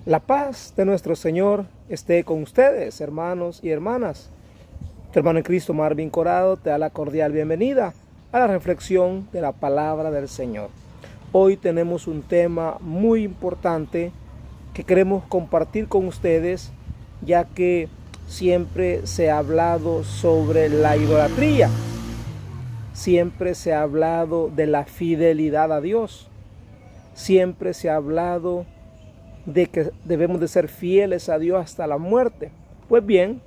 La paz de nuestro Señor esté con ustedes, hermanos y hermanas. Tu hermano en Cristo, Marvin Corado, te da la cordial bienvenida a la reflexión de la palabra del Señor. Hoy tenemos un tema muy importante que queremos compartir con ustedes, ya que siempre se ha hablado sobre la idolatría. Siempre se ha hablado de la fidelidad a Dios. Siempre se ha hablado de que debemos de ser fieles a Dios hasta la muerte. Pues bien,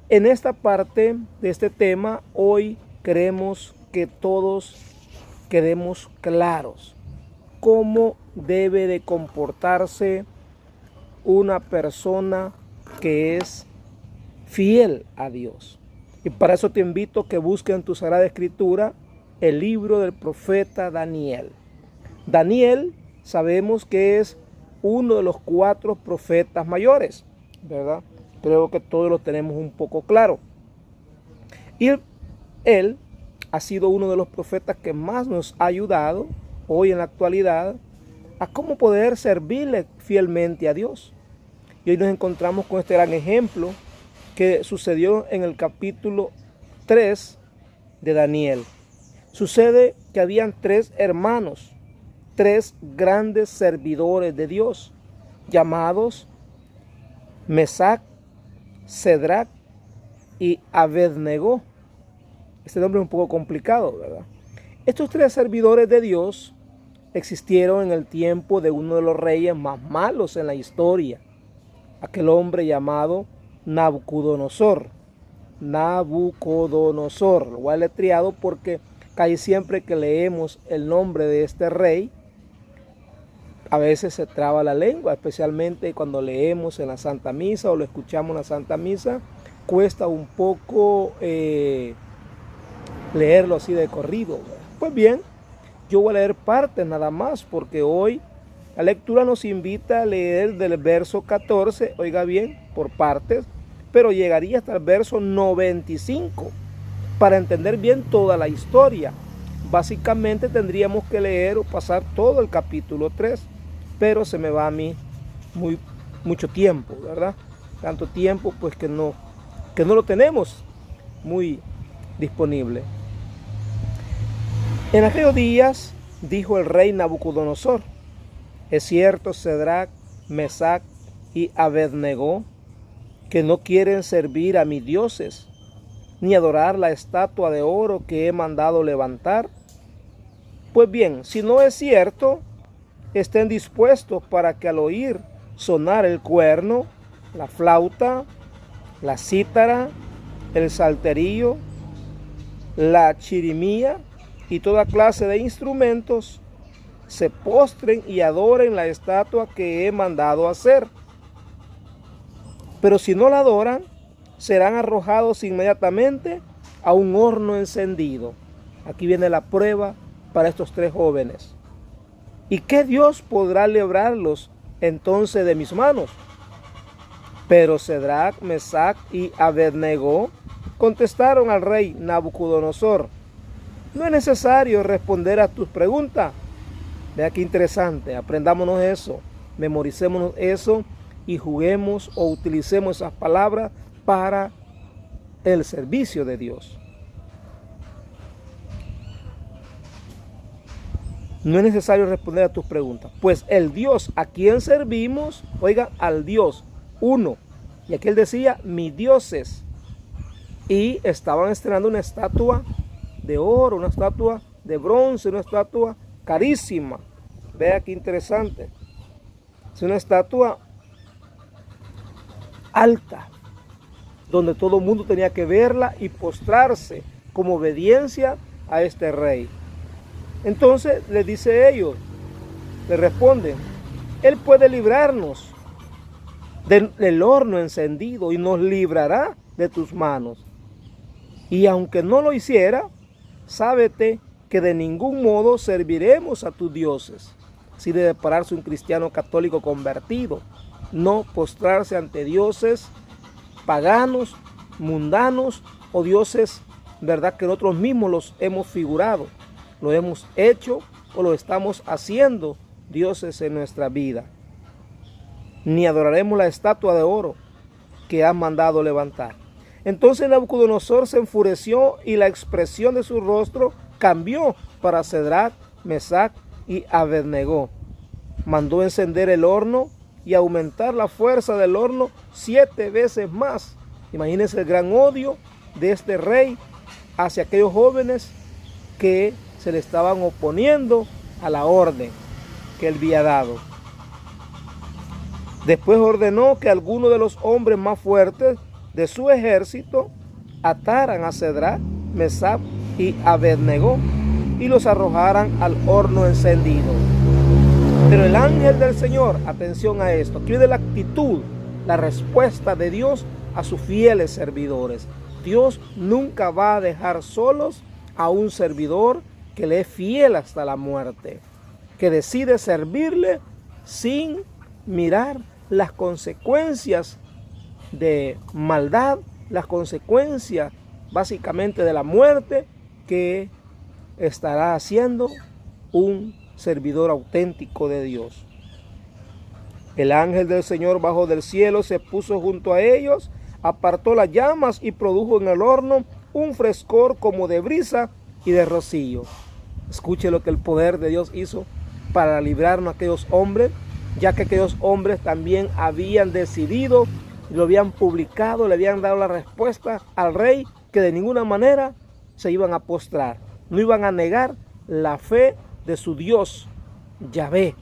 en esta parte de este tema, hoy queremos que todos quedemos claros cómo debe de comportarse una persona que es fiel a Dios. Y para eso te invito a que busques en tu Sagrada Escritura el libro del profeta Daniel. Daniel sabemos que es uno de los 4 profetas mayores, ¿verdad? Creo que todos lo tenemos un poco claro. Y él ha sido uno de los profetas que más nos ha ayudado hoy en la actualidad a cómo poder servirle fielmente a Dios. Y hoy nos encontramos con este gran ejemplo que sucedió en el capítulo 3 de Daniel. Sucede que habían 3 hermanos, 3 grandes servidores de Dios, llamados Mesac, Cedrac y Abednego. Este nombre es un poco complicado, ¿verdad? Estos 3 servidores de Dios existieron en el tiempo de uno de los reyes más malos en la historia, aquel hombre llamado Nabucodonosor. Nabucodonosor, lo voy a letreado porque casi siempre que leemos el nombre de este rey, a veces se traba la lengua, especialmente cuando leemos en la Santa Misa o lo escuchamos en la Santa Misa, cuesta un poco leerlo así de corrido. Pues bien, yo voy a leer partes nada más, porque hoy la lectura nos invita a leer del verso 14, oiga bien, por partes, pero llegaría hasta el verso 95 para entender bien toda la historia. Básicamente tendríamos que leer o pasar todo el capítulo 3, pero se me va a mí mucho tiempo, ¿verdad? Tanto tiempo pues que no lo tenemos muy disponible. En aquellos días dijo el rey Nabucodonosor: es cierto, Cedrac, Mesac y Abednego, que no quieren servir a mis dioses, ni adorar la estatua de oro que he mandado levantar. Pues bien, si no es cierto, estén dispuestos para que al oír sonar el cuerno, la flauta, la cítara, el salterio, la chirimía y toda clase de instrumentos, se postren y adoren la estatua que he mandado hacer. Pero si no la adoran, serán arrojados inmediatamente a un horno encendido. Aquí viene la prueba para estos 3 jóvenes. ¿Y qué Dios podrá librarlos entonces de mis manos? Pero Cedrac, Mesac y Abednego contestaron al rey Nabucodonosor: no es necesario responder a tus preguntas. Vea qué interesante, aprendámonos eso, memoricémonos eso y juguemos o utilicemos esas palabras para el servicio de Dios. No es necesario responder a tus preguntas, pues el Dios a quien servimos, oiga, al Dios uno. Y aquí él decía, mis dioses. Y estaban estrenando una estatua de oro, una estatua de bronce, una estatua carísima. Vea qué interesante. Es una estatua alta, donde todo el mundo tenía que verla y postrarse como obediencia a este rey. Entonces les dice a ellos, le responden: él puede librarnos del horno encendido y nos librará de tus manos. Y aunque no lo hiciera, sábete que de ningún modo serviremos a tus dioses. Así debe pararse un cristiano católico convertido, no postrarse ante dioses paganos, mundanos o dioses, verdad, que nosotros mismos los hemos figurado, lo hemos hecho o lo estamos haciendo dioses en nuestra vida. ni adoraremos la estatua de oro que has mandado levantar. Entonces Nabucodonosor se enfureció y la expresión de su rostro cambió para Sadrach, Mesach y Abednego. Mandó encender el horno y aumentar la fuerza del horno 7 veces más. Imagínense el gran odio de este rey hacia aquellos jóvenes que se le estaban oponiendo a la orden que él había dado. Después ordenó que algunos de los hombres más fuertes de su ejército ataran a Sadrach, Mesach y Abednego y los arrojaran al horno encendido. Pero el ángel del Señor, atención a esto, aquí viene la actitud, la respuesta de Dios a sus fieles servidores. Dios nunca va a dejar solos a un servidor que le es fiel hasta la muerte, que decide servirle sin mirar las consecuencias de maldad, las consecuencias básicamente de la muerte que estará haciendo un servidor auténtico de Dios. El ángel del Señor bajó del cielo, se puso junto a ellos, apartó las llamas y produjo en el horno un frescor como de brisa y de rocío. Escuche lo que el poder de Dios hizo para librarnos a aquellos hombres, ya que aquellos hombres también habían decidido, lo habían publicado, le habían dado la respuesta al rey que de ninguna manera se iban a postrar, no iban a negar la fe de su Dios, Yahvé,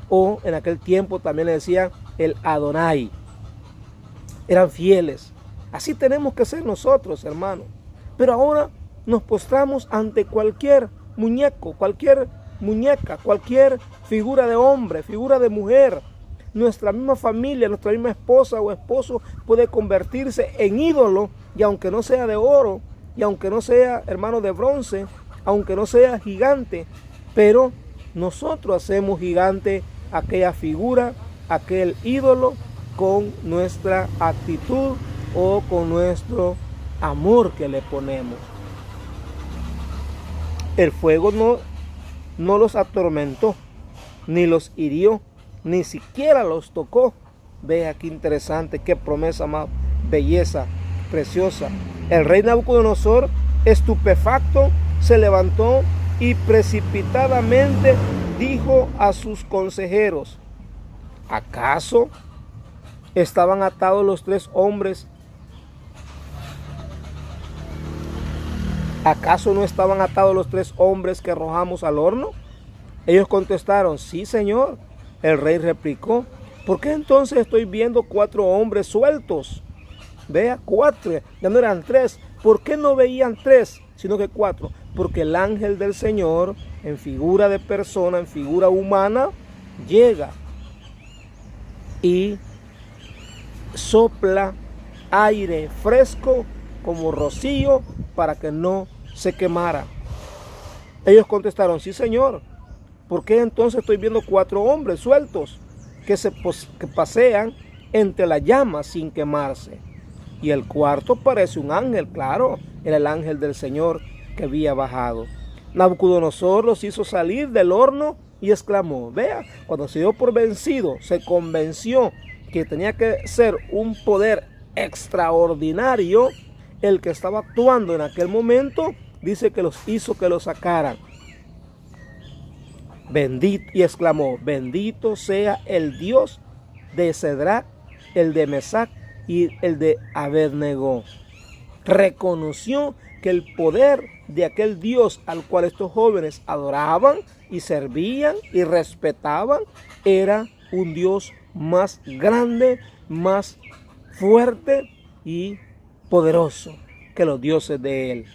o en aquel tiempo también le decían el Adonai. Eran fieles. Así tenemos que ser nosotros, hermanos. Pero ahora nos postramos ante cualquier muñeco, cualquier muñeca, cualquier figura de hombre, figura de mujer. Nuestra misma familia, nuestra misma esposa o esposo puede convertirse en ídolo, y aunque no sea de oro, y aunque no sea, hermano, de bronce, aunque no sea gigante, pero nosotros hacemos gigante aquella figura, aquel ídolo, con nuestra actitud o con nuestro amor que le ponemos. El fuego no los atormentó, ni los hirió, ni siquiera los tocó. Vea qué interesante, qué promesa más belleza, preciosa. El rey Nabucodonosor, estupefacto, se levantó y precipitadamente dijo a sus consejeros: ¿acaso estaban atados los 3 hombres? ¿Acaso no estaban atados los 3 hombres que arrojamos al horno? Ellos contestaron: sí, señor. El rey replicó: ¿por qué entonces estoy viendo 4 hombres sueltos? Vea, 4, ya no eran 3. ¿Por qué no veían 3, sino que 4? Porque el ángel del Señor, en figura de persona, en figura humana, llega y sopla aire fresco como rocío para que no se quemara. Ellos contestaron: sí, señor. ¿Por qué entonces estoy viendo 4 hombres sueltos que pasean entre las llamas sin quemarse? Y el cuarto parece un ángel, claro, era el ángel del Señor que había bajado. Nabucodonosor los hizo salir del horno y exclamó: vea, cuando se dio por vencido, se convenció que tenía que ser un poder extraordinario el que estaba actuando en aquel momento, dice que los hizo que los sacaran. Bendito, y exclamó: bendito sea el Dios de Sadrach, el de Mesach y el de Abednego. Reconoció que el poder de aquel Dios al cual estos jóvenes adoraban y servían y respetaban era un Dios más grande, más fuerte y poderoso que los dioses de él.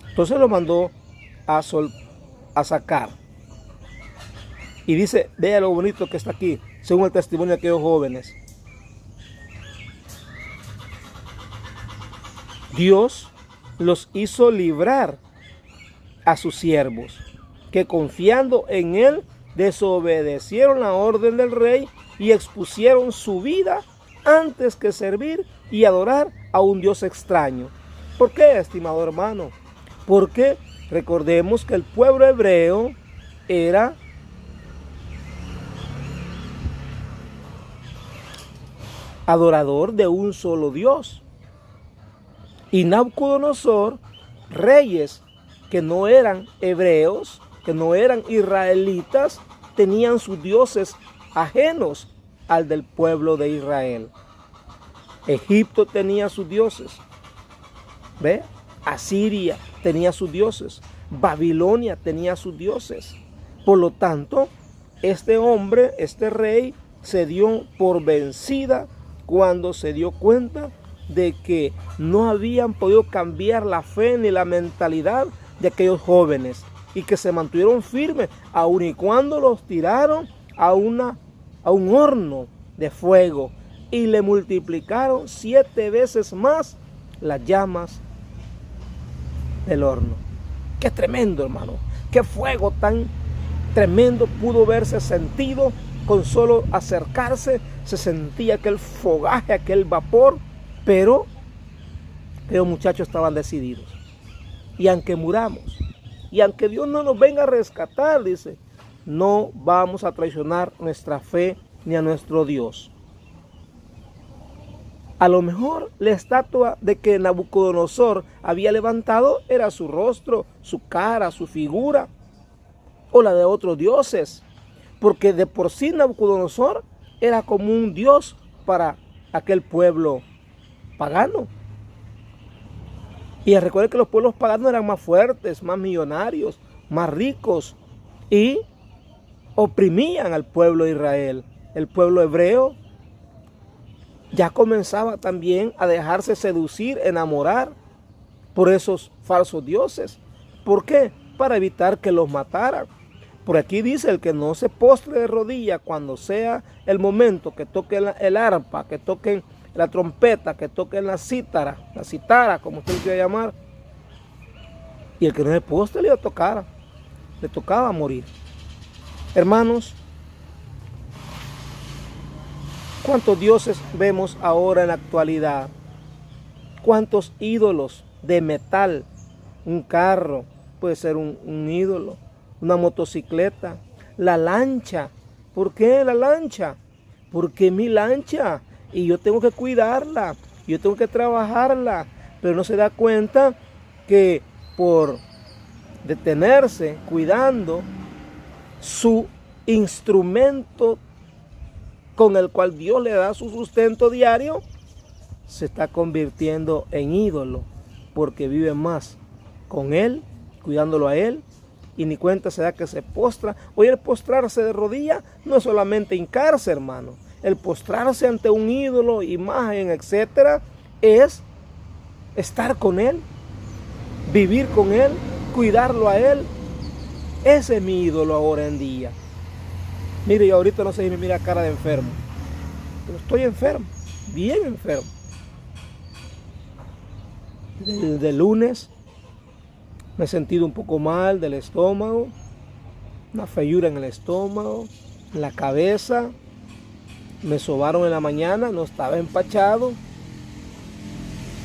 Entonces lo mandó a sacar. Y dice, vea lo bonito que está aquí, según el testimonio de aquellos jóvenes. Dios los hizo librar a sus siervos, que confiando en él, desobedecieron la orden del rey y expusieron su vida antes que servir y adorar a un Dios extraño. ¿Por qué, estimado hermano? Porque recordemos que el pueblo hebreo era adorador de un solo Dios. Y Nabucodonosor, reyes que no eran hebreos, que no eran israelitas, tenían sus dioses ajenos al del pueblo de Israel. Egipto tenía sus dioses. ¿Ve? Asiria tenía sus dioses. Babilonia tenía sus dioses. Por lo tanto, este hombre, este rey, se dio por vencida cuando se dio cuenta de que no habían podido cambiar la fe ni la mentalidad de aquellos jóvenes y que se mantuvieron firmes, aun y cuando los tiraron a un horno de fuego y le multiplicaron 7 veces más las llamas del horno. Qué tremendo, hermano. Qué fuego tan tremendo pudo verse sentido con solo acercarse. Se sentía aquel fogaje, aquel vapor, pero los muchachos estaban decididos. Y aunque muramos, y aunque Dios no nos venga a rescatar, dice, no vamos a traicionar nuestra fe ni a nuestro Dios. A lo mejor la estatua de que Nabucodonosor había levantado era su rostro, su cara, su figura, o la de otros dioses, porque de por sí Nabucodonosor era como un dios para aquel pueblo pagano. Y recuerden que los pueblos paganos eran más fuertes, más millonarios, más ricos, y oprimían al pueblo de Israel. El pueblo hebreo ya comenzaba también a dejarse seducir, enamorar por esos falsos dioses. ¿Por qué? Para evitar que los mataran. Por aquí dice, el que no se postre de rodillas cuando sea el momento que toquen el arpa, que toquen la trompeta, que toquen la cítara, como usted quiera llamar, y el que no se postre le tocaba morir. Hermanos, ¿cuántos dioses vemos ahora en la actualidad? ¿Cuántos ídolos de metal? Un carro puede ser un ídolo, una motocicleta, la lancha. ¿Por qué la lancha? Porque es mi lancha y yo tengo que cuidarla, yo tengo que trabajarla, pero no se da cuenta que por detenerse cuidando su instrumento con el cual Dios le da su sustento diario, se está convirtiendo en ídolo, porque vive más con Él, cuidándolo a Él, y ni cuenta se da que se postra. Hoy el postrarse de rodillas no es solamente hincarse, hermano. El postrarse ante un ídolo, imagen, etcétera, es estar con Él, vivir con Él, cuidarlo a Él. Ese es mi ídolo ahora en día. Mire, yo ahorita no sé si me mira cara de enfermo, pero estoy enfermo, bien enfermo. Desde el lunes me he sentido un poco mal del estómago, una feyura en el estómago, en la cabeza. Me sobaron en la mañana, no estaba empachado.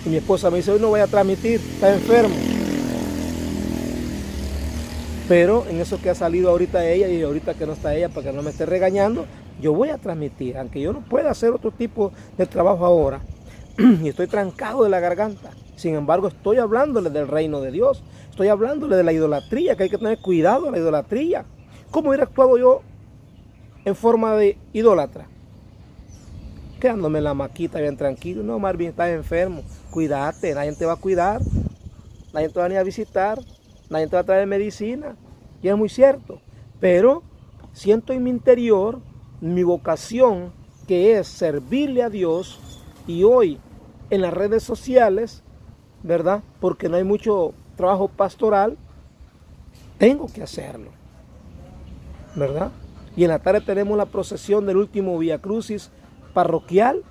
Y mi esposa me dice, hoy no voy a transmitir, está enfermo. Pero en eso que ha salido ahorita ella y ahorita que no está ella, para que no me esté regañando, yo voy a transmitir, aunque yo no pueda hacer otro tipo de trabajo ahora. Y estoy trancado de la garganta. Sin embargo, estoy hablándole del reino de Dios. Estoy hablándole de la idolatría, que hay que tener cuidado de la idolatría. ¿Cómo hubiera actuado yo en forma de idólatra? Quedándome en la maquita bien tranquilo. No, Marvin, estás enfermo. Cuídate, nadie te va a cuidar. Nadie te va a venir a visitar. Nadie te va a traer medicina. Y es muy cierto. Pero siento en mi interior mi vocación, que es servirle a Dios. Y hoy en las redes sociales, ¿verdad? Porque no hay mucho trabajo pastoral, tengo que hacerlo, ¿verdad? Y en la tarde tenemos la procesión del último Vía Crucis parroquial.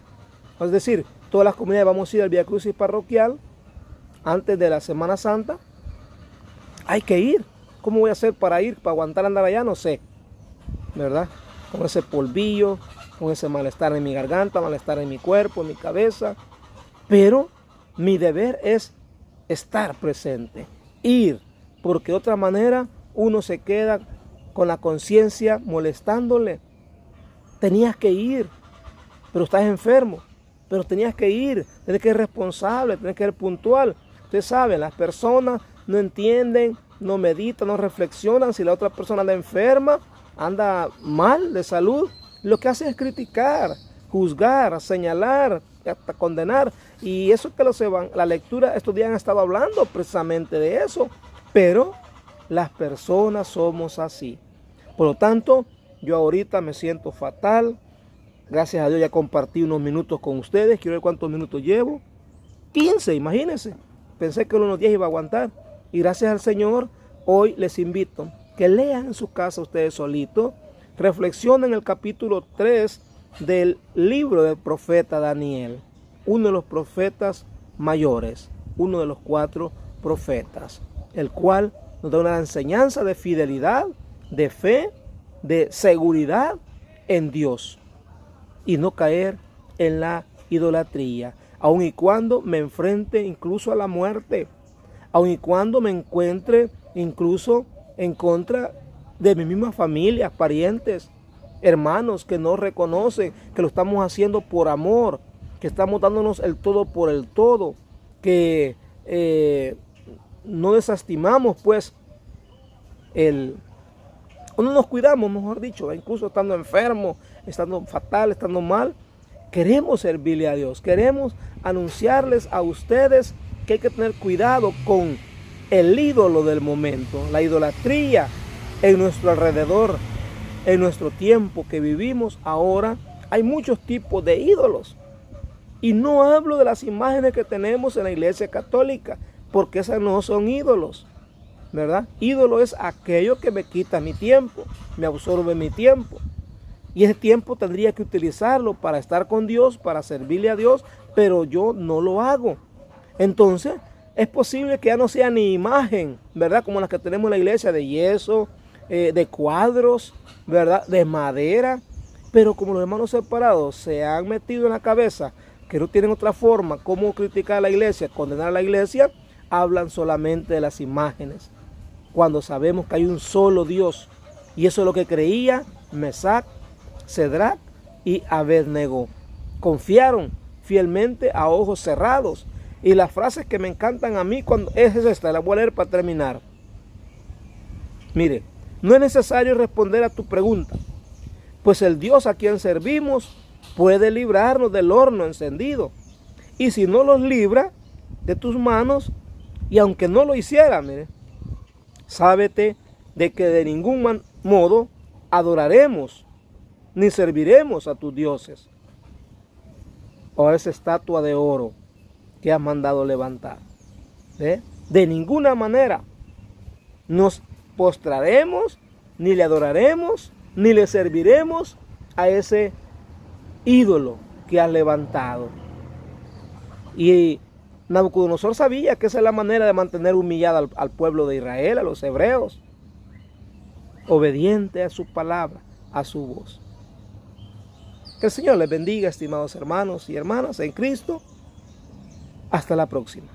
Es decir, todas las comunidades vamos a ir al Vía Crucis parroquial antes de la Semana Santa. Hay que ir. ¿Cómo voy a hacer para ir, para aguantar andar allá? No sé, ¿verdad? Con ese polvillo, con ese malestar en mi garganta, malestar en mi cuerpo, en mi cabeza. Pero mi deber es estar presente, ir, porque de otra manera uno se queda con la conciencia molestándole. Tenías que ir, pero estás enfermo. pero tenías que ir, tenías que ser responsable, tenías que ser puntual. Ustedes saben, las personas no entienden, no meditan, no reflexionan. Si la otra persona anda enferma, anda mal de salud, lo que hace es criticar, juzgar, señalar, hasta condenar. Y eso que la lectura, estos días han estado hablando precisamente de eso. Pero las personas somos así. Por lo tanto, yo ahorita me siento fatal. Gracias a Dios ya compartí unos minutos con ustedes. Quiero ver cuántos minutos llevo. 15, imagínense. Pensé que unos 10 iba a aguantar. Y gracias al Señor, hoy les invito que lean en su casa ustedes solitos. Reflexionen el capítulo 3 del libro del profeta Daniel. Uno de los profetas mayores. Uno de los 4 profetas. El cual nos da una enseñanza de fidelidad, de fe, de seguridad en Dios. Y no caer en la idolatría. Aun y cuando me enfrente incluso a la muerte. Aun y cuando me encuentre incluso en contra de mi misma familia, parientes, hermanos que no reconocen que lo estamos haciendo por amor, que estamos dándonos el todo por el todo, que no desestimamos pues o no nos cuidamos, mejor dicho, incluso estando enfermos, estando fatal, estando mal. Queremos servirle a Dios, queremos anunciarles a ustedes que hay que tener cuidado con el ídolo del momento, la idolatría en nuestro alrededor, en nuestro tiempo que vivimos ahora. Hay muchos tipos de ídolos. Y no hablo de las imágenes que tenemos en la iglesia católica, porque esas no son ídolos, ¿verdad? Ídolo es aquello que me quita mi tiempo, me absorbe mi tiempo. Y ese tiempo tendría que utilizarlo para estar con Dios, para servirle a Dios, pero yo no lo hago. Entonces, es posible que ya no sea ni imagen, ¿verdad? Como las que tenemos en la iglesia, de yeso, de cuadros, ¿verdad? De madera. Pero como los hermanos separados se han metido en la cabeza que no tienen otra forma como criticar a la iglesia, condenar a la iglesia, hablan solamente de las imágenes. Cuando sabemos que hay un solo Dios. Y eso es lo que creía Mesac, Cedrac y Abednego. Confiaron fielmente a ojos cerrados. Y las frases que me encantan a mí es esta, la voy a leer para terminar. Mire, no es necesario responder a tu pregunta, pues el Dios a quien servimos puede librarnos del horno encendido. Y si no los libra de tus manos, y aunque no lo hiciera, mire, sábete de que de ningún modo adoraremos ni serviremos a tus dioses o a esa estatua de oro que has mandado levantar. De ninguna manera nos postraremos, ni le adoraremos, ni le serviremos a ese ídolo que has levantado. Y Nabucodonosor sabía que esa es la manera de mantener humillada al pueblo de Israel, a los hebreos, obediente a su palabra, a su voz. Que el Señor les bendiga, estimados hermanos y hermanas en Cristo. Hasta la próxima.